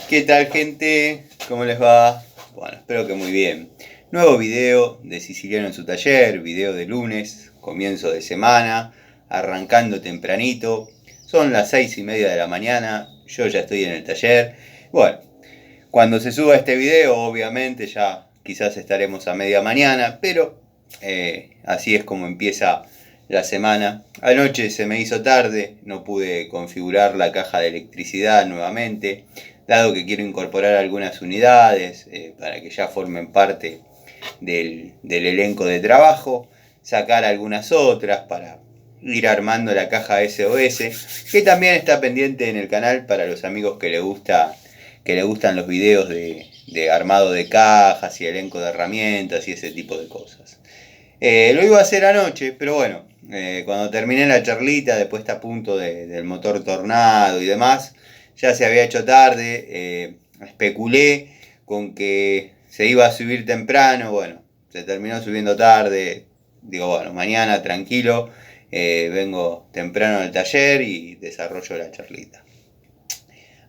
¿Qué tal, gente? ¿Cómo les va? Bueno, espero que muy bien. Nuevo video de Siciliano en su taller, video de lunes, comienzo de semana, arrancando tempranito. Son las 6:30 de la mañana, yo ya estoy en el taller. Bueno, cuando se suba este video, obviamente ya quizás estaremos a media mañana, pero así es como empieza la semana. Anoche se me hizo tarde, no pude configurar la caja de electricidad nuevamente, dado que quiero incorporar algunas unidades para que ya formen parte del elenco de trabajo, sacar algunas otras para ir armando la caja SOS, que también está pendiente en el canal para los amigos que le gustan los videos de armado de cajas y elenco de herramientas y ese tipo de cosas. Lo iba a hacer anoche, pero bueno, cuando terminé la charlita, después está a punto del motor tornado y demás, ya se había hecho tarde, especulé con que se iba a subir temprano, bueno, se terminó subiendo tarde, digo, bueno, mañana tranquilo, vengo temprano al taller y desarrollo la charlita.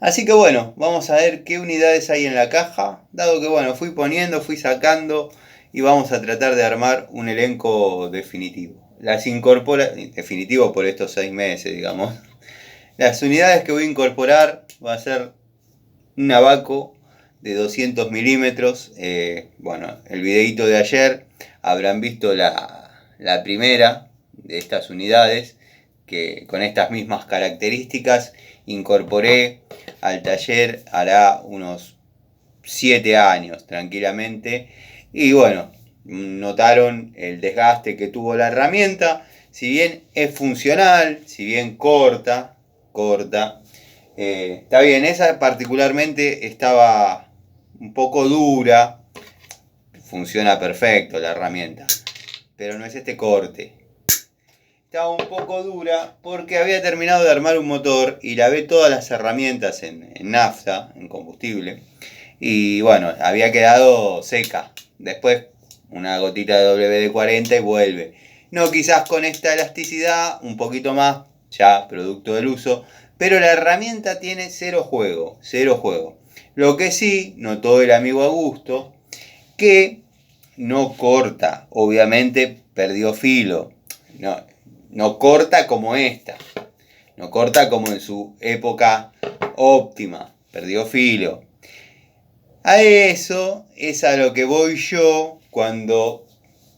Así que bueno, vamos a ver qué unidades hay en la caja, dado que bueno, fui poniendo, fui sacando y vamos a tratar de armar un elenco definitivo. Las incorpora, definitivo por estos 6 meses, digamos. Las unidades que voy a incorporar va a ser un abaco de 200 milímetros. Bueno, el videito de ayer habrán visto la primera de estas unidades, que con estas mismas características incorporé al taller hará unos 7 años tranquilamente. Y bueno, notaron el desgaste que tuvo la herramienta. Si bien es funcional, si bien corta, está bien, esa particularmente estaba un poco dura, funciona perfecto la herramienta, pero no es este corte. Estaba un poco dura porque había terminado de armar un motor y lavé todas las herramientas en nafta, en combustible, y bueno, había quedado seca. Después una gotita de WD-40 y vuelve. No quizás con esta elasticidad, un poquito más, ya producto del uso, pero la herramienta tiene cero juego. Lo que sí notó el amigo Augusto, que no corta, obviamente perdió filo. No corta como esta, no corta como en su época óptima, perdió filo. A eso es a lo que voy yo cuando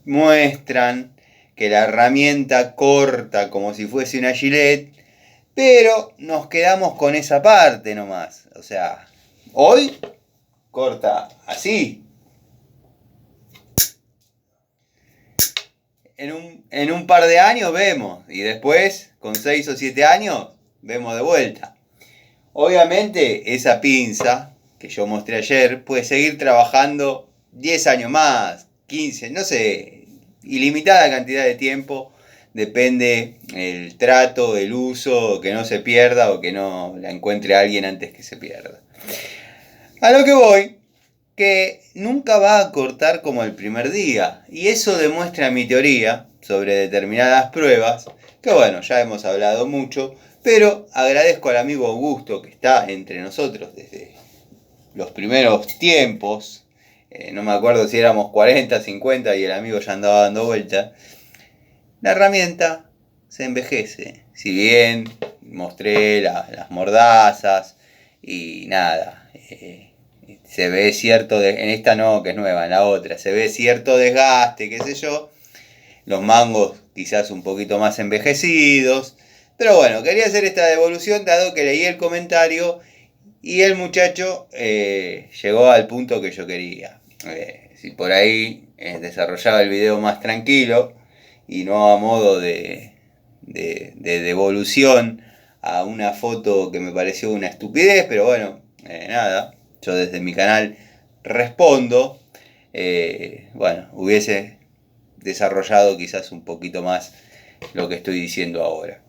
muestran que la herramienta corta como si fuese una Gillette, pero nos quedamos con esa parte nomás. O sea, hoy corta así. En un par de años vemos, y después, con 6 o 7 años, vemos de vuelta. Obviamente, esa pinza que yo mostré ayer puede seguir trabajando 10 años más, 15, no sé, ilimitada cantidad de tiempo. Depende el trato, el uso, que no se pierda o que no la encuentre alguien antes que se pierda. A lo que voy, que nunca va a cortar como el primer día. Y eso demuestra mi teoría sobre determinadas pruebas, que bueno, ya hemos hablado mucho, pero agradezco al amigo Augusto que está entre nosotros desde los primeros tiempos. No me acuerdo si éramos 40, 50 y el amigo ya andaba dando vuelta. La herramienta se envejece. Si bien mostré las mordazas y nada, se ve cierto, en esta no, que es nueva, en la otra, se ve cierto desgaste, qué sé yo. Los mangos quizás un poquito más envejecidos. Pero bueno, quería hacer esta devolución dado que leí el comentario y el muchacho llegó al punto que yo quería. Si por ahí desarrollaba el video más tranquilo y no a modo de devolución a una foto que me pareció una estupidez, pero bueno, nada, yo desde mi canal respondo. Bueno, hubiese desarrollado quizás un poquito más lo que estoy diciendo ahora.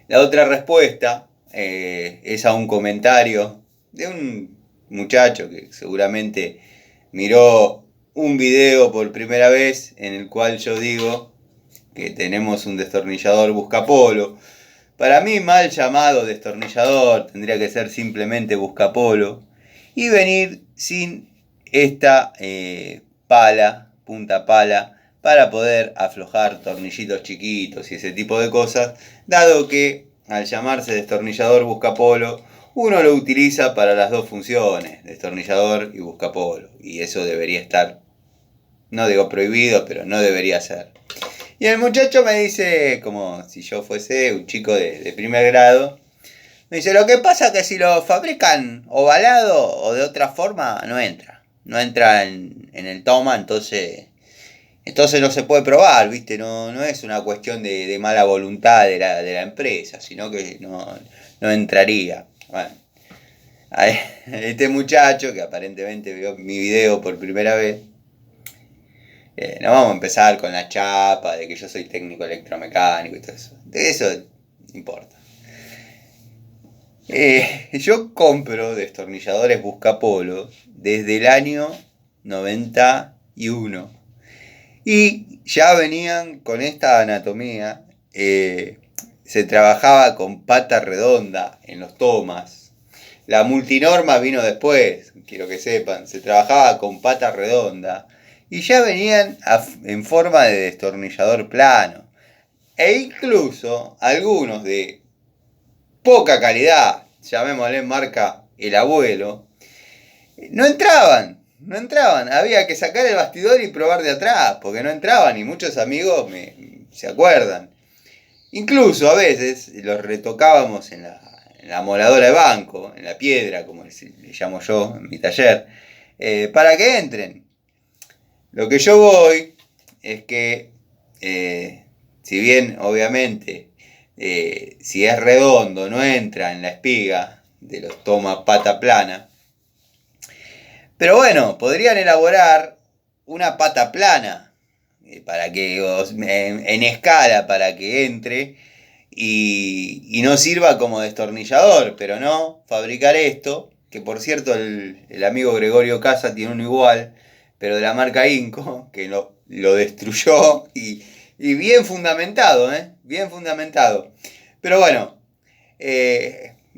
La otra respuesta es a un comentario de un muchacho que seguramente miró un video por primera vez en el cual yo digo que tenemos un destornillador buscapolo. Para mí, mal llamado destornillador, tendría que ser simplemente buscapolo y venir sin esta pala, punta pala, para poder aflojar tornillitos chiquitos y ese tipo de cosas, dado que al llamarse destornillador buscapolo, uno lo utiliza para las dos funciones, destornillador y buscapolo, y eso debería estar, no digo prohibido, pero no debería ser. Y el muchacho me dice, como si yo fuese un chico de primer grado, me dice, lo que pasa es que si lo fabrican ovalado o de otra forma, no entra. No entra en el toma, entonces no se puede probar, ¿viste? No es una cuestión de mala voluntad de la empresa, sino que no entraría. Bueno, este muchacho, que aparentemente vio mi video por primera vez, no vamos a empezar con la chapa de que yo soy técnico electromecánico y todo eso. De eso no importa. Yo compro destornilladores buscapolo desde el año 91. Y ya venían con esta anatomía. Se trabajaba con pata redonda en los tomas. La multinorma vino después, quiero que sepan. Se trabajaba con pata redonda. Y ya venían en forma de destornillador plano. E incluso algunos de poca calidad, llamémosle marca El Abuelo, no entraban. Había que sacar el bastidor y probar de atrás, porque no entraban y muchos amigos se acuerdan. Incluso a veces los retocábamos en la moladora de banco, en la piedra, como le llamo yo en mi taller, para que entren. Lo que yo voy es que, si bien obviamente si es redondo no entra en la espiga de los toma pata plana, pero bueno, podrían elaborar una pata plana para que en escala para que entre y no sirva como destornillador, pero no fabricar esto, que por cierto el amigo Gregorio Casa tiene uno igual, pero de la marca Inco, que lo destruyó y bien fundamentado, bien fundamentado. Pero bueno,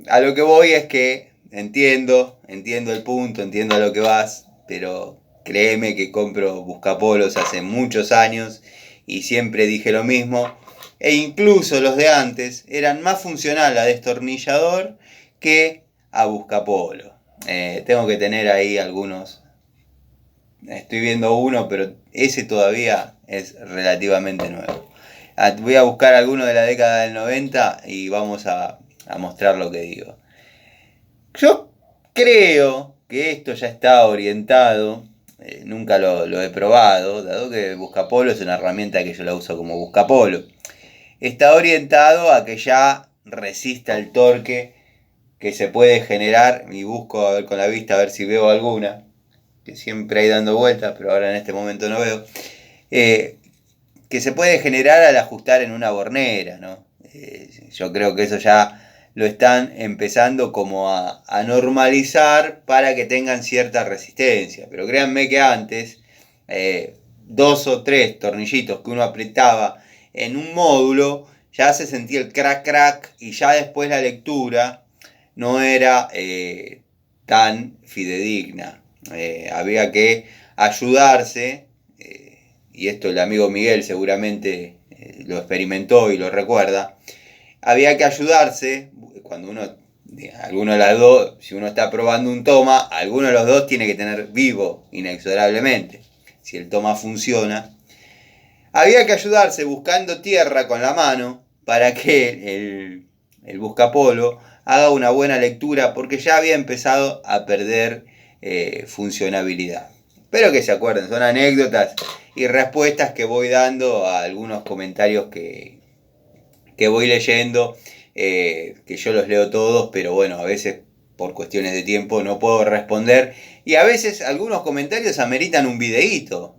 a lo que voy es que entiendo el punto, entiendo a lo que vas, pero créeme que compro buscapolos hace muchos años y siempre dije lo mismo. E incluso los de antes eran más funcional a destornillador que a buscapolo. Tengo que tener ahí algunos. Estoy viendo uno, pero ese todavía es relativamente nuevo. Voy a buscar alguno de la década del 90 y vamos a mostrar lo que digo. Yo creo que esto ya está orientado, nunca lo he probado, dado que buscapolo es una herramienta que yo la uso como buscapolo. Está orientado a que ya resista el torque que se puede generar, y busco a ver con la vista a ver si veo alguna, que siempre hay dando vueltas, pero ahora en este momento no veo, que se puede generar al ajustar en una bornera, ¿no? Yo creo que eso ya lo están empezando como a normalizar para que tengan cierta resistencia, pero créanme que antes, 2 o 3 tornillitos que uno apretaba en un módulo, ya se sentía el crack crack y ya después la lectura no era tan fidedigna. Había que ayudarse, y esto el amigo Miguel seguramente lo experimentó y lo recuerda. Había que ayudarse cuando alguno de las dos, si uno está probando un toma, alguno de los dos tiene que tener vivo inexorablemente. Si el toma funciona, había que ayudarse buscando tierra con la mano para que el buscapolo haga una buena lectura, porque ya había empezado a perder funcionabilidad. Espero que se acuerden, son anécdotas y respuestas que voy dando a algunos comentarios que voy leyendo, que yo los leo todos, pero bueno, a veces por cuestiones de tiempo no puedo responder, y a veces algunos comentarios ameritan un videíto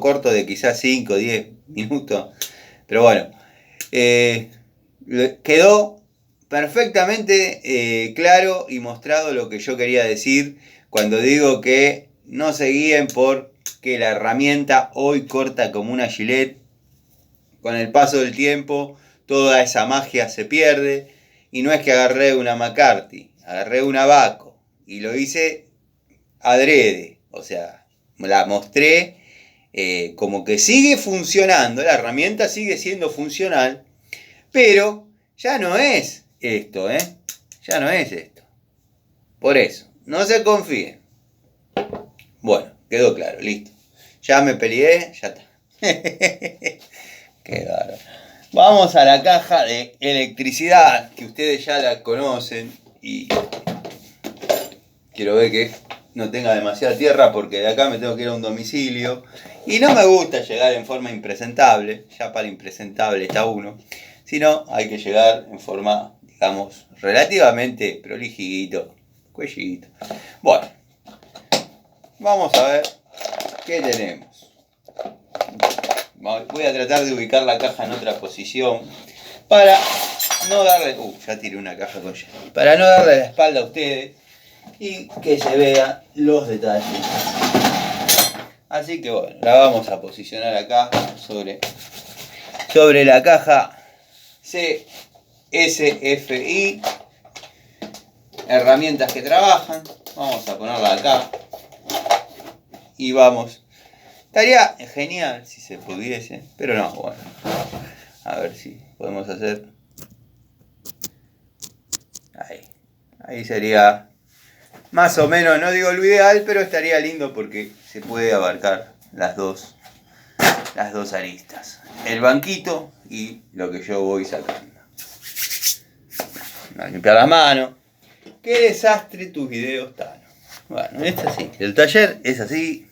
corto de quizás 5 o 10 minutos, pero bueno, quedó perfectamente claro y mostrado lo que yo quería decir cuando digo que no se guíen por que la herramienta hoy corta como una Gillette. Con el paso del tiempo toda esa magia se pierde. Y no es que agarré una McCarthy, agarré una Baco y lo hice adrede. O sea, la mostré como que sigue funcionando, la herramienta sigue siendo funcional, pero ya no es esto, ya no es esto. Por eso, no se confíen. Bueno, quedó claro, listo. Ya me peleé, ya está. Qué bárbaro. Vamos a la caja de electricidad, que ustedes ya la conocen. Y quiero ver que no tenga demasiada tierra, porque de acá me tengo que ir a un domicilio. Y no me gusta llegar en forma impresentable, ya para impresentable está uno. Sino hay que llegar en forma, digamos, relativamente prolijito, cuellito. Bueno, vamos a ver qué tenemos. Voy a tratar de ubicar la caja en otra posición para no darle... ya tiré una caja con ella. Para no darle la espalda a ustedes y que se vean los detalles. Así que bueno, la vamos a posicionar acá sobre la caja CSFI. Herramientas que trabajan. Vamos a ponerla acá. Y vamos. Estaría genial si se pudiese, pero no, bueno. A ver si podemos hacer. Ahí sería más o menos, no digo lo ideal, pero estaría lindo porque se puede abarcar las dos aristas. El banquito y lo que yo voy sacando. A limpiar las manos. Qué desastre tus videos, Tano. Bueno, es así. El taller es así.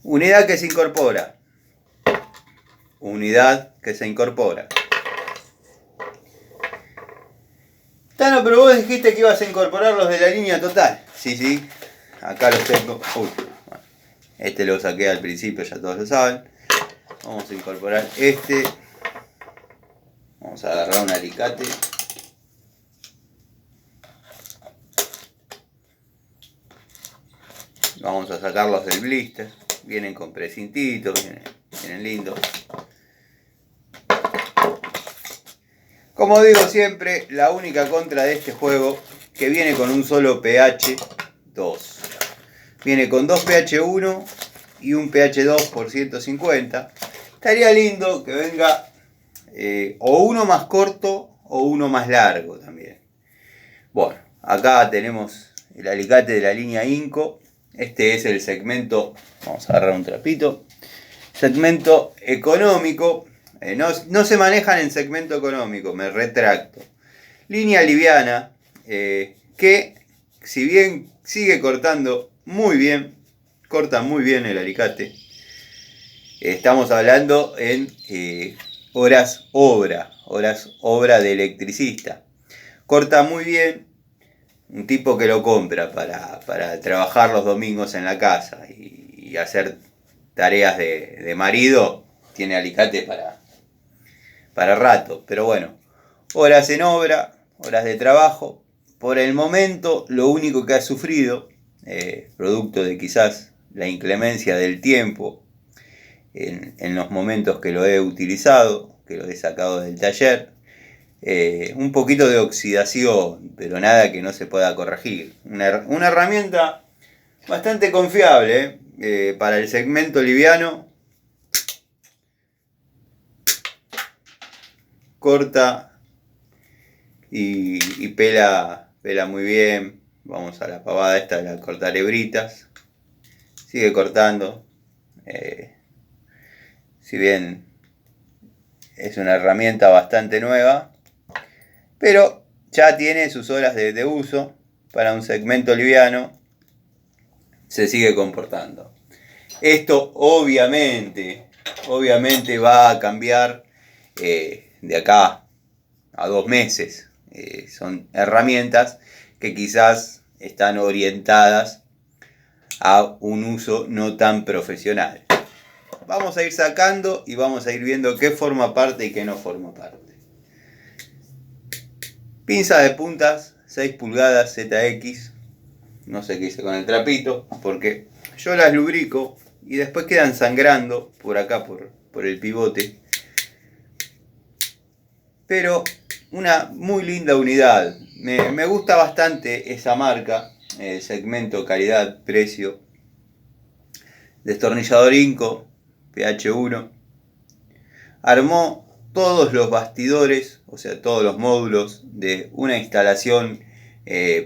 Unidad que se incorpora. Unidad que se incorpora. Tano, pero vos dijiste que ibas a incorporar los de la línea total. Sí. Acá los tengo. Uy, bueno, este lo saqué al principio, ya todos lo saben. Vamos a incorporar este. Vamos a agarrar un alicate. Vamos a sacarlos del blister. Vienen con precintitos, vienen lindos. Como digo siempre, la única contra de este juego que viene con un solo pH 2. Viene con 2 pH 1 y un pH 2 por 150. Estaría lindo que venga o uno más corto o uno más largo también. Bueno, acá tenemos el alicate de la línea Inco. Este es el segmento, vamos a agarrar un trapito, segmento económico. No se manejan en segmento económico, me retracto. Línea liviana, que si bien sigue cortando muy bien, corta muy bien el alicate. Estamos hablando en horas obra de electricista. Corta muy bien. Un tipo que lo compra para trabajar los domingos en la casa y hacer tareas de marido, tiene alicate para rato. Pero bueno, horas en obra, horas de trabajo. Por el momento, lo único que ha sufrido, producto de quizás la inclemencia del tiempo, en los momentos que lo he utilizado, que lo he sacado del taller, un poquito de oxidación, pero nada que no se pueda corregir. Una herramienta bastante confiable para el segmento liviano. Corta y pela muy bien. Vamos a la pavada esta de la cortar hebritas. Sigue cortando. Si bien es una herramienta bastante nueva, pero ya tiene sus horas de uso. Para un segmento liviano se sigue comportando. Esto obviamente va a cambiar de acá a 2 meses. Son herramientas que quizás están orientadas a un uso no tan profesional. Vamos a ir sacando y vamos a ir viendo qué forma parte y qué no forma parte. Pinza de puntas, 6 pulgadas ZX. No sé qué hice con el trapito, porque yo las lubrico y después quedan sangrando por acá, por el pivote. pero una muy linda unidad. Me gusta bastante esa marca, segmento calidad-precio. Destornillador Inco, PH1. Armó todos los bastidores, o sea, todos los módulos de una instalación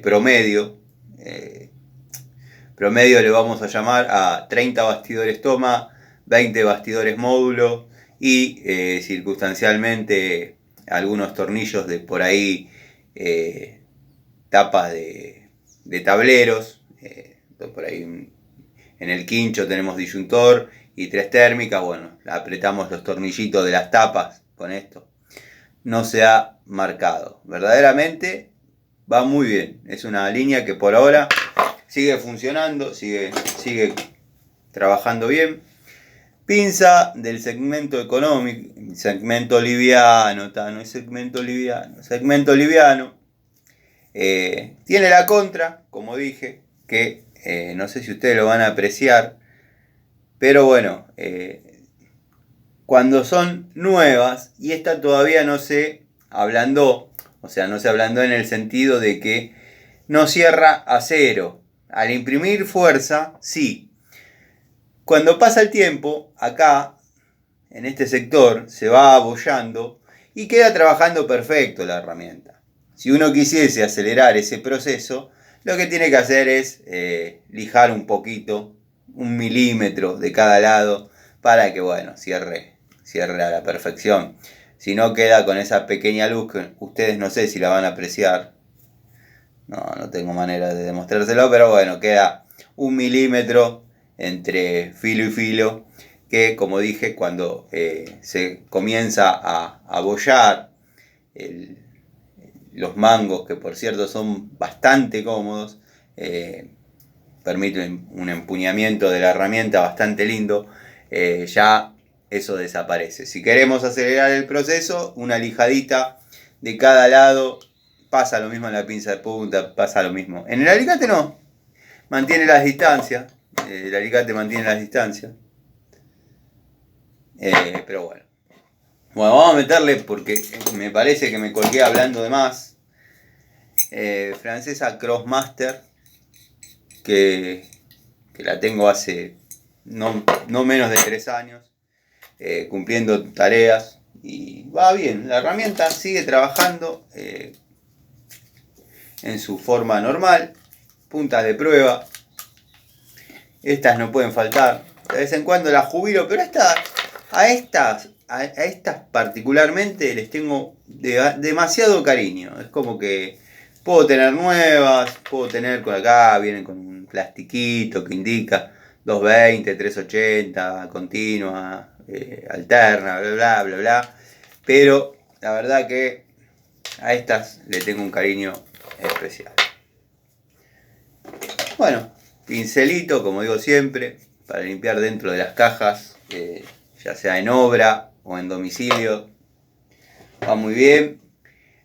promedio. Promedio le vamos a llamar a 30 bastidores toma, 20 bastidores módulo y circunstancialmente algunos tornillos de por ahí, tapas de tableros. Por ahí en el quincho tenemos disyuntor y 3 térmicas. Bueno, apretamos los tornillitos de las tapas con esto. No se ha marcado. Verdaderamente va muy bien. Es una línea que por ahora sigue funcionando, sigue trabajando bien. Pinza del segmento económico, segmento liviano, no es segmento liviano. Tiene la contra, como dije, que no sé si ustedes lo van a apreciar, pero bueno, cuando son nuevas, y esta todavía no se ablandó, o sea, no se ablandó en el sentido de que no cierra a cero. Al imprimir fuerza, sí. Cuando pasa el tiempo, acá, en este sector, se va abollando y queda trabajando perfecto la herramienta. Si uno quisiese acelerar ese proceso, lo que tiene que hacer es lijar un poquito, 1 milímetro de cada lado, para que, bueno, cierre a la perfección. Si no, queda con esa pequeña luz que ustedes no sé si la van a apreciar. No tengo manera de demostrárselo, pero bueno, queda 1 milímetro entre filo y filo, que como dije, cuando se comienza a abollar los mangos, que por cierto son bastante cómodos, permiten un empuñamiento de la herramienta bastante lindo, ya eso desaparece. Si queremos acelerar el proceso, una lijadita de cada lado. Pasa lo mismo en la pinza de punta, pasa lo mismo. En el alicate no, mantiene las distancias. El alicate mantiene las distancias. Pero bueno. Bueno, vamos a meterle porque me parece que me colgué hablando de más. Francesa Crossmaster, que la tengo hace no menos de 3 años, cumpliendo tareas. Y va bien, la herramienta sigue trabajando en su forma normal. Puntas de prueba, estas no pueden faltar. De vez en cuando las jubilo, pero a estas particularmente les tengo demasiado cariño. Es como que puedo tener nuevas, puedo tener con acá, vienen con un plastiquito que indica 220, 380, continua, alterna, bla bla bla. Pero la verdad que a estas le tengo un cariño especial. Bueno, pincelito, como digo siempre, para limpiar dentro de las cajas, ya sea en obra o en domicilio. Va muy bien.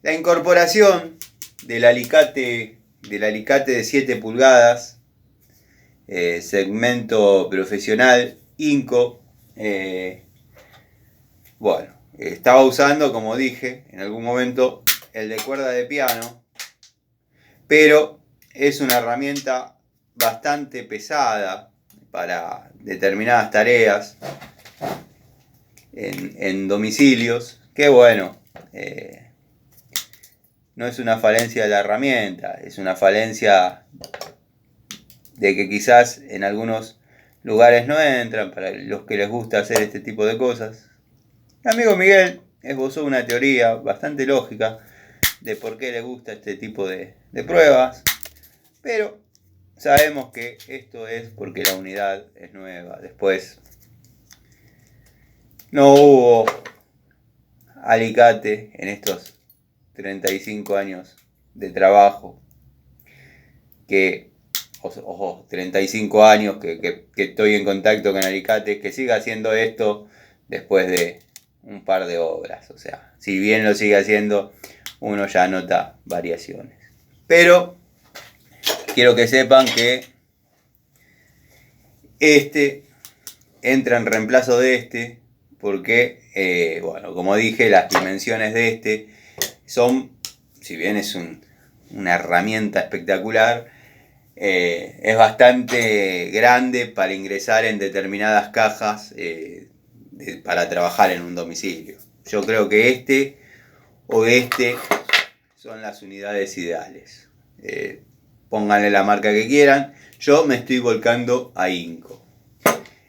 La incorporación del alicate de 7 pulgadas, segmento profesional, Inco. Bueno, estaba usando, como dije, en algún momento el de cuerda de piano, pero es una herramienta bastante pesada para determinadas tareas en domicilios, que bueno, no es una falencia de la herramienta, es una falencia de que quizás en algunos lugares no entran, para los que les gusta hacer este tipo de cosas. El amigo Miguel esbozó una teoría bastante lógica de por qué le gusta este tipo de pruebas, pero sabemos que esto es porque la unidad es nueva. Después no hubo alicate en estos 35 años de trabajo, que 35 años que estoy en contacto con alicates, que siga haciendo esto después de un par de obras. O sea, si bien lo sigue haciendo, uno ya nota variaciones. Pero quiero que sepan que este entra en reemplazo de este, porque, bueno, como dije, las dimensiones de este son, si bien es una herramienta espectacular, es bastante grande para ingresar en determinadas cajas para trabajar en un domicilio. Yo creo que este o este son las unidades ideales. Pónganle la marca que quieran. Yo me estoy volcando a Inco.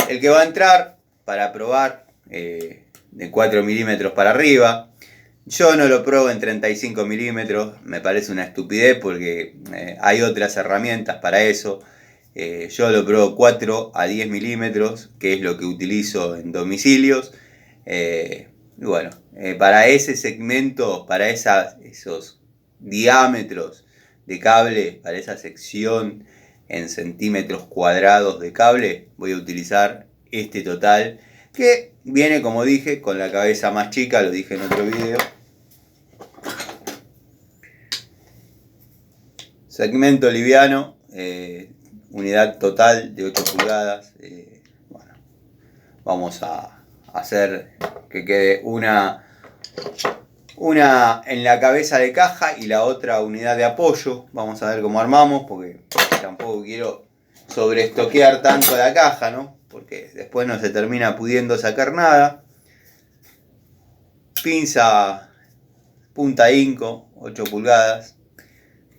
El que va a entrar para probar de 4 milímetros para arriba. Yo no lo pruebo en 35 milímetros, me parece una estupidez porque hay otras herramientas para eso. Yo lo pruebo 4 a 10 milímetros, que es lo que utilizo en domicilios. Y bueno, para ese segmento, para esos diámetros de cable, para esa sección en centímetros cuadrados de cable, voy a utilizar este Total, que viene, como dije, con la cabeza más chica, lo dije en otro video. Segmento liviano, unidad total de 8 pulgadas. Bueno, vamos a hacer que quede una en la cabeza de caja y la otra unidad de apoyo. Vamos a ver cómo armamos, porque tampoco quiero sobreestoquear tanto la caja, ¿no? Porque después no se termina pudiendo sacar nada. Pinza punta Inco, 8 pulgadas.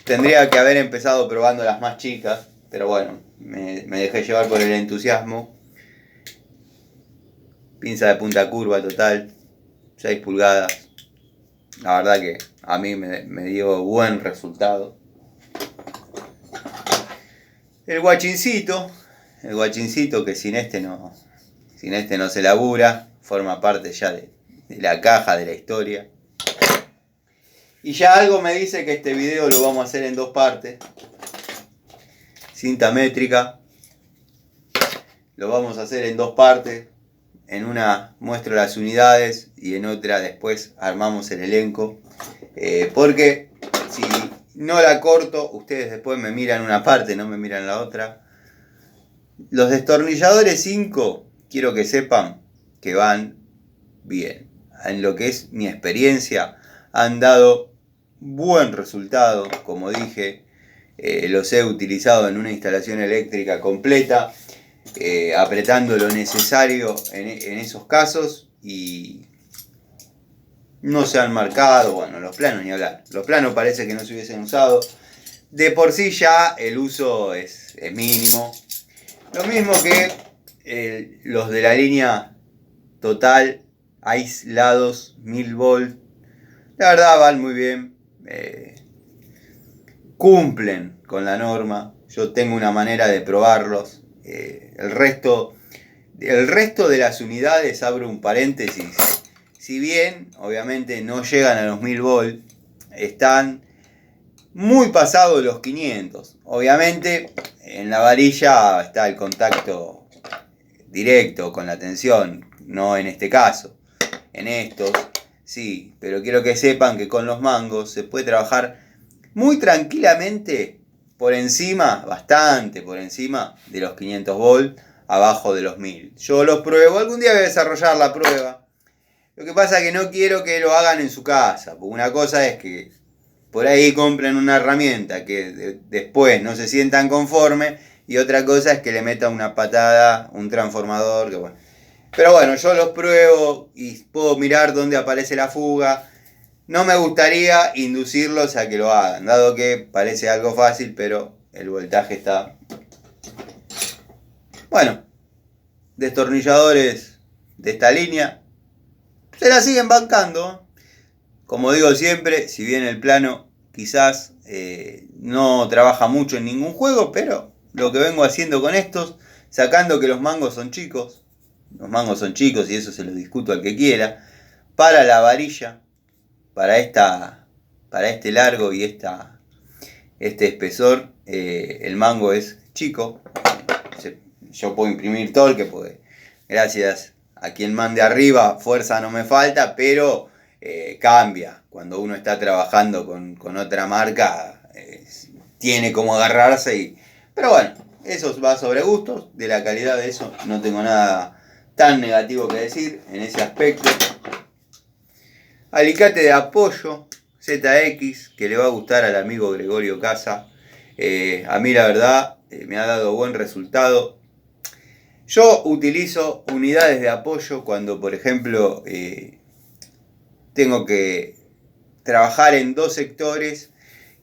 Tendría que haber empezado probando las más chicas, pero bueno, me dejé llevar por el entusiasmo. Pinza de punta curva total, 6 pulgadas. La verdad que a mí me dio buen resultado. El guachincito que sin este no se labura, forma parte ya de la caja de la historia. Y ya algo me dice que este video lo vamos a hacer en 2 partes. Cinta métrica. Lo vamos a hacer en 2 partes. En una muestro las unidades y en otra después armamos el elenco. Porque si no la corto, ustedes después me miran una parte, no me miran la otra. Los destornilladores 5, quiero que sepan que van bien. En lo que es mi experiencia, han dado buen resultado. Como dije, los he utilizado en una instalación eléctrica completa, apretando lo necesario en esos casos y no se han marcado. Bueno, los planos ni hablar. Los planos parece que no se hubiesen usado. De por sí ya el uso es mínimo. Lo mismo que los de la línea Total aislados 1000 volt. La verdad van muy bien. Cumplen con la norma. Yo tengo una manera de probarlos. El resto de las unidades, abro un paréntesis, si bien obviamente no llegan a los 1000 volt, están muy pasados los 500. Obviamente en la varilla está el contacto directo con la tensión, no en este caso. En estos sí, pero quiero que sepan que con los mangos se puede trabajar muy tranquilamente por encima, bastante por encima de los 500 volt, abajo de los 1000. Yo los pruebo, algún día voy a desarrollar la prueba. Lo que pasa es que no quiero que lo hagan en su casa, porque una cosa es que por ahí compren una herramienta que después no se sientan conformes, y otra cosa es que le metan una patada, un transformador, que bueno. Pero bueno, yo los pruebo y puedo mirar dónde aparece la fuga. No me gustaría inducirlos a que lo hagan, dado que parece algo fácil, pero el voltaje está... Bueno, destornilladores de esta línea se la siguen bancando. Como digo siempre, si bien el plano quizás no trabaja mucho en ningún juego, pero lo que vengo haciendo con estos, sacando que los mangos son chicos y eso se lo discuto al que quiera, para la varilla, para este largo y este espesor, el mango es chico. Yo puedo imprimir torque porque gracias a quien mande arriba fuerza no me falta, pero cambia cuando uno está trabajando con otra marca, tiene como agarrarse pero bueno, eso va sobre gustos. De la calidad de eso no tengo nada tan negativo que decir en ese aspecto. Alicate de apoyo ZX, que le va a gustar al amigo Gregorio Casa. A mí la verdad me ha dado buen resultado. Yo utilizo unidades de apoyo cuando, por ejemplo, tengo que trabajar en dos sectores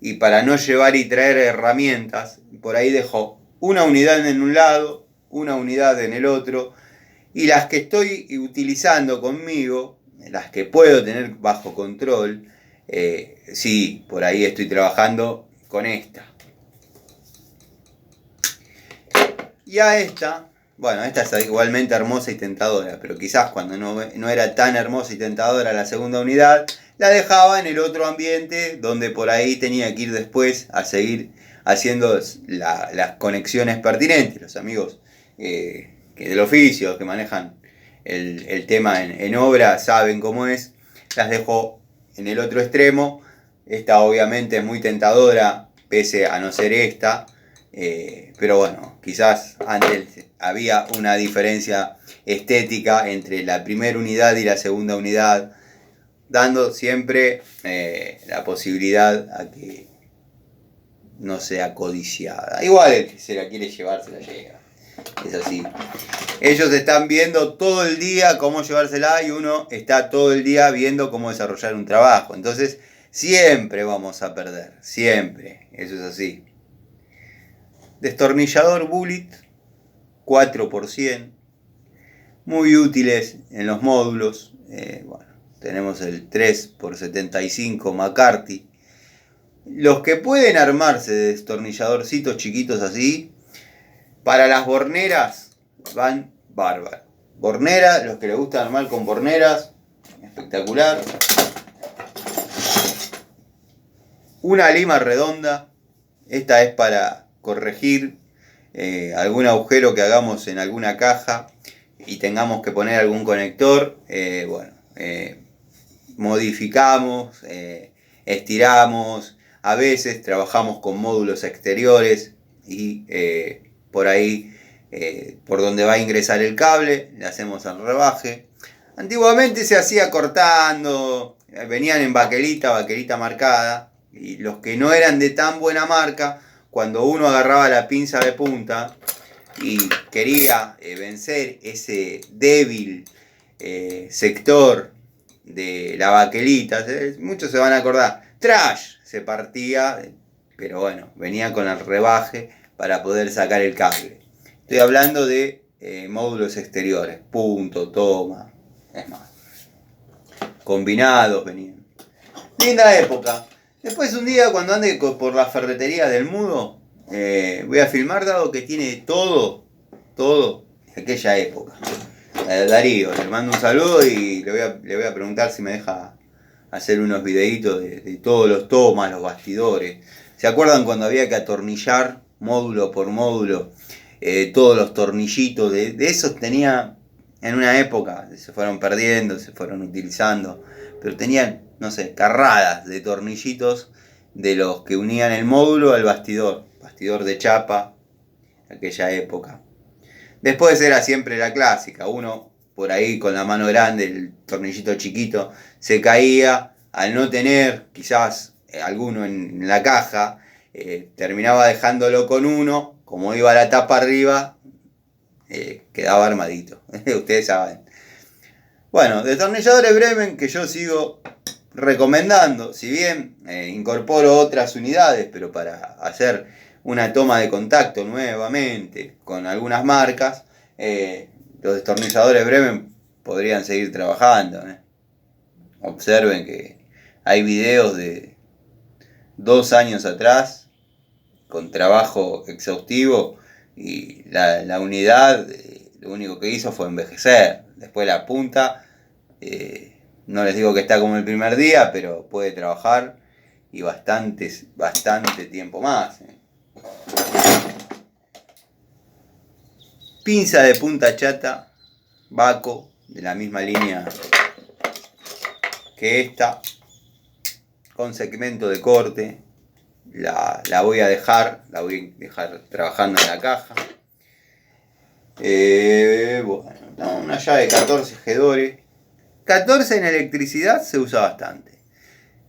y para no llevar y traer herramientas, por ahí dejo una unidad en un lado, una unidad en el otro, y las que estoy utilizando conmigo, las que puedo tener bajo control, sí, por ahí estoy trabajando con esta. Y a esta, bueno, esta es igualmente hermosa y tentadora, pero quizás cuando no era tan hermosa y tentadora la segunda unidad, la dejaba en el otro ambiente donde por ahí tenía que ir después a seguir haciendo las conexiones pertinentes. Los amigos que del oficio, que manejan el tema en obra, saben cómo es. Las dejo en el otro extremo. Esta obviamente es muy tentadora, pese a no ser esta. Pero bueno, quizás antes había una diferencia estética entre la primera unidad y la segunda unidad, dando siempre la posibilidad a que no sea codiciada. Igual el que se la quiere llevar, se la llega. Es así. Ellos están viendo todo el día cómo llevársela y uno está todo el día viendo cómo desarrollar un trabajo. Entonces, siempre vamos a perder. Siempre. Eso es así. Destornillador Bullet 4%. Muy útiles en los módulos. Bueno, tenemos el 3x75 McCarthy. Los que pueden armarse de destornilladorcitos chiquitos así, para las borneras van bárbaros. Bornera, los que les gusta armar con borneras, espectacular. Una lima redonda, esta es para corregir algún agujero que hagamos en alguna caja y tengamos que poner algún conector. Modificamos, estiramos, a veces trabajamos con módulos exteriores y por ahí, por donde va a ingresar el cable, le hacemos el rebaje. Antiguamente se hacía cortando, venían en baquelita marcada, y los que no eran de tan buena marca, cuando uno agarraba la pinza de punta y quería vencer ese débil sector de la baquelita, muchos se van a acordar, trash, se partía, pero bueno, venía con el rebaje para poder sacar el cable. Estoy hablando de módulos exteriores, punto, toma, es más, combinados venían. Linda época. Después un día cuando ande por la ferretería del Mudo, voy a filmar, dado que tiene todo de aquella época. Darío, le mando un saludo y le voy a preguntar si me deja hacer unos videitos de todos los tomas, los bastidores. ¿Se acuerdan cuando había que atornillar módulo por módulo todos los tornillitos? De esos tenía en una época, se fueron perdiendo, se fueron utilizando, pero tenían, no sé, carradas de tornillitos de los que unían el módulo al bastidor de chapa, aquella época. Después era siempre la clásica, uno por ahí con la mano grande, el tornillito chiquito, se caía, al no tener quizás alguno en la caja, terminaba dejándolo con uno, como iba la tapa arriba, quedaba armadito, ustedes saben. Bueno, destornilladores Bremen que yo sigo recomendando, si bien incorporo otras unidades, pero para hacer una toma de contacto nuevamente con algunas marcas, los destornilladores Bremen podrían seguir trabajando. Observen que hay videos de 2 años atrás con trabajo exhaustivo y la unidad lo único que hizo fue envejecer. Después la punta, no les digo que está como el primer día, pero puede trabajar y bastante tiempo más. Pinza de punta chata, Baco, de la misma línea que esta, con segmento de corte. La voy a dejar trabajando en la caja. Bueno, no, una llave 14 Gedore. 14 en electricidad se usa bastante.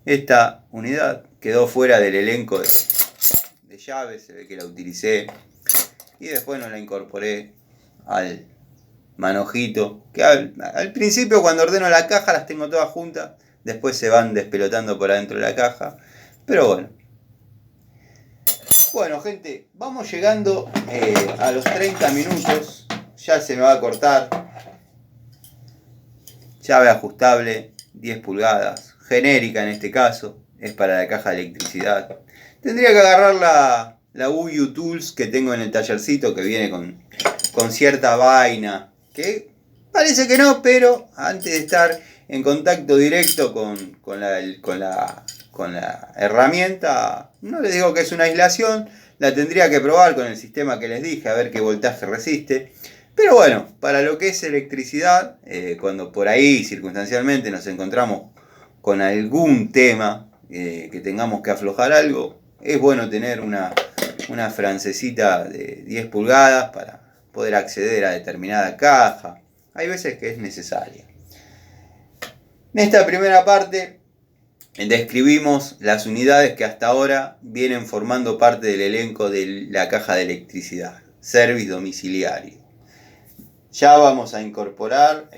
Esta unidad quedó fuera del elenco de llaves, se ve que la utilicé. Y después no la incorporé al manojito. Que al principio cuando ordeno la caja las tengo todas juntas. Después se van despelotando por adentro de la caja. Pero bueno. Bueno, gente, vamos llegando a los 30 minutos. Ya se me va a cortar. Llave ajustable, 10 pulgadas. Genérica en este caso. Es para la caja de electricidad. Tendría que agarrar la UU Tools que tengo en el tallercito, que viene con cierta vaina. Que parece que no, pero antes de estar en contacto directo con la herramienta, no les digo que es una aislación, la tendría que probar con el sistema que les dije, a ver qué voltaje resiste. Pero bueno, para lo que es electricidad, cuando por ahí circunstancialmente nos encontramos con algún tema que tengamos que aflojar algo, es bueno tener una francesita de 10 pulgadas para poder acceder a determinada caja. Hay veces que es necesaria. En esta primera parte describimos las unidades que hasta ahora vienen formando parte del elenco de la caja de electricidad, service domiciliario. Ya vamos a incorporar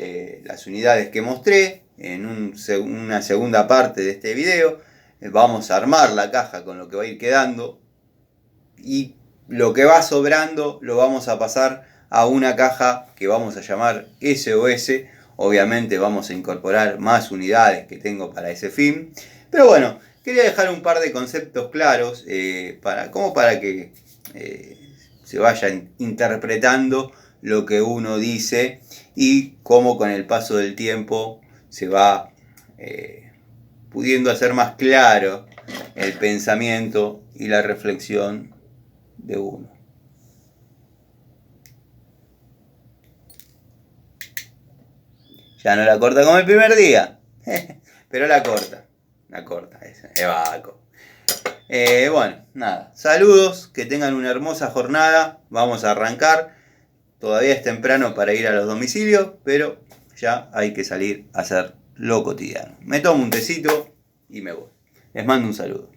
las unidades que mostré en una segunda parte de este video. Vamos a armar la caja con lo que va a ir quedando y lo que va sobrando lo vamos a pasar a una caja que vamos a llamar SOS. Obviamente vamos a incorporar más unidades que tengo para ese fin. Pero bueno, quería dejar un par de conceptos claros para que se vayan interpretando lo que uno dice y cómo con el paso del tiempo se va pudiendo hacer más claro el pensamiento y la reflexión de uno. Ya no la corta como el primer día, pero la corta, es vaco. Bueno, nada, saludos, que tengan una hermosa jornada, vamos a arrancar. Todavía es temprano para ir a los domicilios, pero ya hay que salir a hacer lo cotidiano. Me tomo un tecito y me voy. Les mando un saludo.